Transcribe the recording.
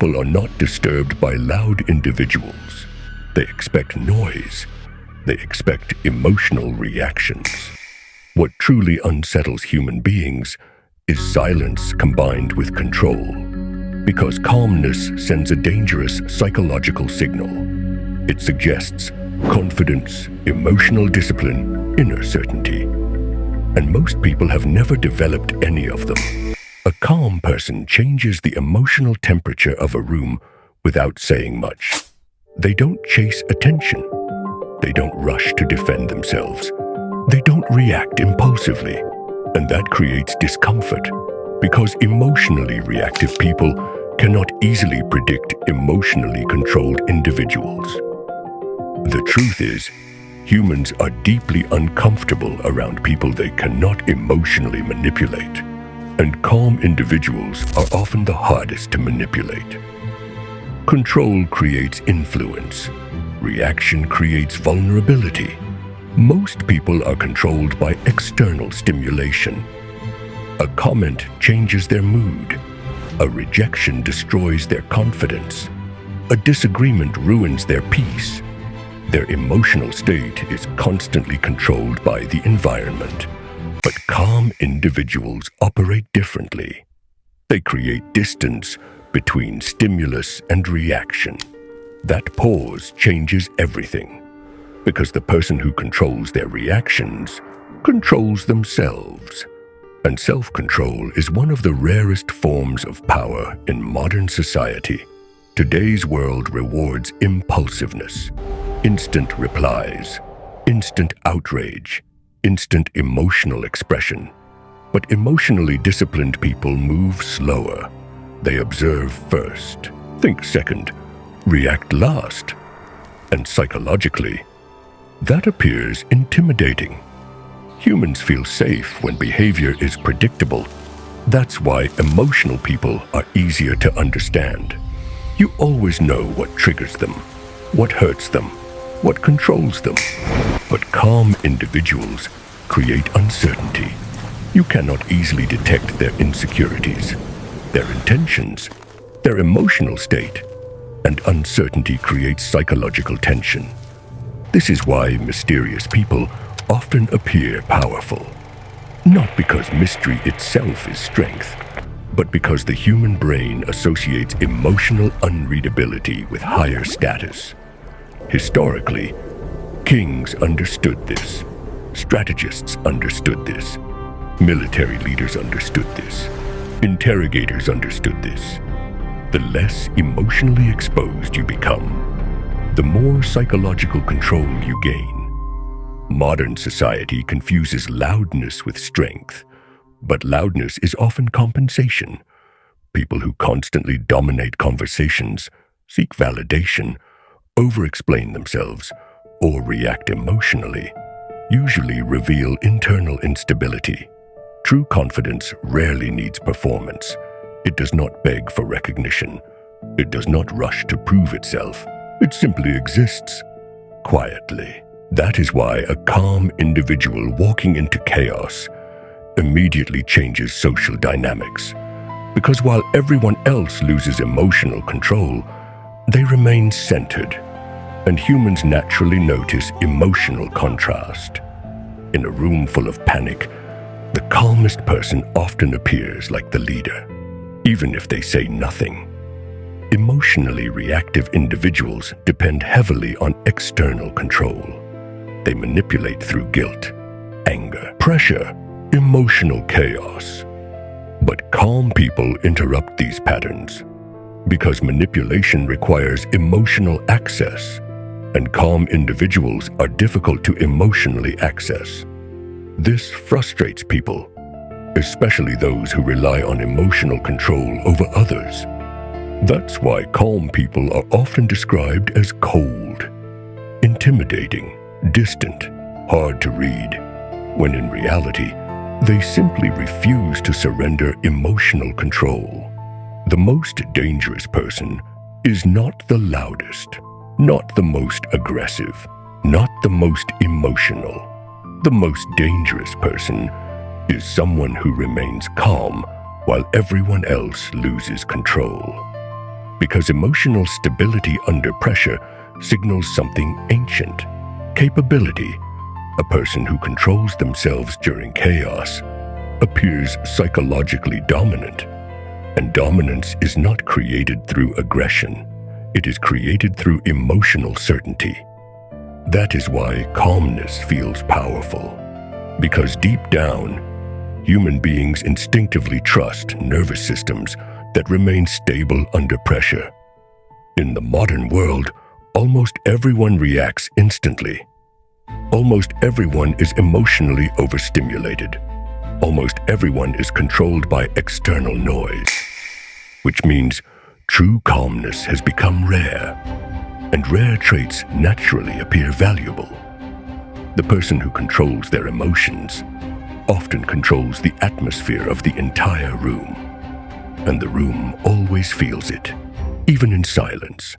people are not disturbed by loud individuals. They expect noise. They expect emotional reactions. What truly unsettles human beings is silence combined with control, because calmness sends a dangerous psychological signal. It suggests confidence, emotional discipline, inner certainty. And most people have never developed any of them. A calm person changes the emotional temperature of a room without saying much. They don't chase attention. They don't rush to defend themselves. They don't react impulsively. And that creates discomfort, because emotionally reactive people cannot easily predict emotionally controlled individuals. The truth is, humans are deeply uncomfortable around people they cannot emotionally manipulate, and calm individuals are often the hardest to manipulate. Control creates influence. Reaction creates vulnerability. Most people are controlled by external stimulation. A comment changes their mood. A rejection destroys their confidence. A disagreement ruins their peace. Their emotional state is constantly controlled by the environment. But calm individuals operate differently. They create distance between stimulus and reaction. That pause changes everything, because the person who controls their reactions controls themselves. And self-control is one of the rarest forms of power in modern society. Today's world rewards impulsiveness, instant replies, instant outrage, instant emotional expression. But emotionally disciplined people move slower. They observe first, think second, react last. And psychologically, that appears intimidating. Humans feel safe when behavior is predictable. That's why emotional people are easier to understand. You always know what triggers them, what hurts them, what controls them. But calm individuals create uncertainty. You cannot easily detect their insecurities, their intentions, their emotional state, and uncertainty creates psychological tension. This is why mysterious people often appear powerful, not because mystery itself is strength, but because the human brain associates emotional unreadability with higher status. Historically, kings understood this, strategists understood this, military leaders understood this, interrogators understood this. The less emotionally exposed you become, the more psychological control you gain. Modern society confuses loudness with strength, but loudness is often compensation. People who constantly dominate conversations, seek validation, over-explain themselves, or react emotionally, usually reveal internal instability. True confidence rarely needs performance. It does not beg for recognition. It does not rush to prove itself. It simply exists quietly. That is why a calm individual walking into chaos immediately changes social dynamics. Because while everyone else loses emotional control, they remain centered, and humans naturally notice emotional contrast. In a room full of panic, the calmest person often appears like the leader, even if they say nothing. Emotionally reactive individuals depend heavily on external control. They manipulate through guilt, anger, pressure, emotional chaos. But calm people interrupt these patterns because manipulation requires emotional access, and calm individuals are difficult to emotionally access. This frustrates people, especially those who rely on emotional control over others. That's why calm people are often described as cold, intimidating, distant, hard to read, when in reality, they simply refuse to surrender emotional control. The most dangerous person is not the loudest, not the most aggressive, not the most emotional. The most dangerous person is someone who remains calm while everyone else loses control. because emotional stability under pressure signals something ancient: capability. A person who controls themselves during chaos appears psychologically dominant. And dominance is not created through aggression. It is created through emotional certainty. That is why calmness feels powerful. Because deep down, human beings instinctively trust nervous systems that remain stable under pressure. In the modern world, almost everyone reacts instantly. Almost everyone is emotionally overstimulated. Almost everyone is controlled by external noise, which means true calmness has become rare, and rare traits naturally appear valuable. The person who controls their emotions often controls the atmosphere of the entire room, and the room always feels it, even in silence.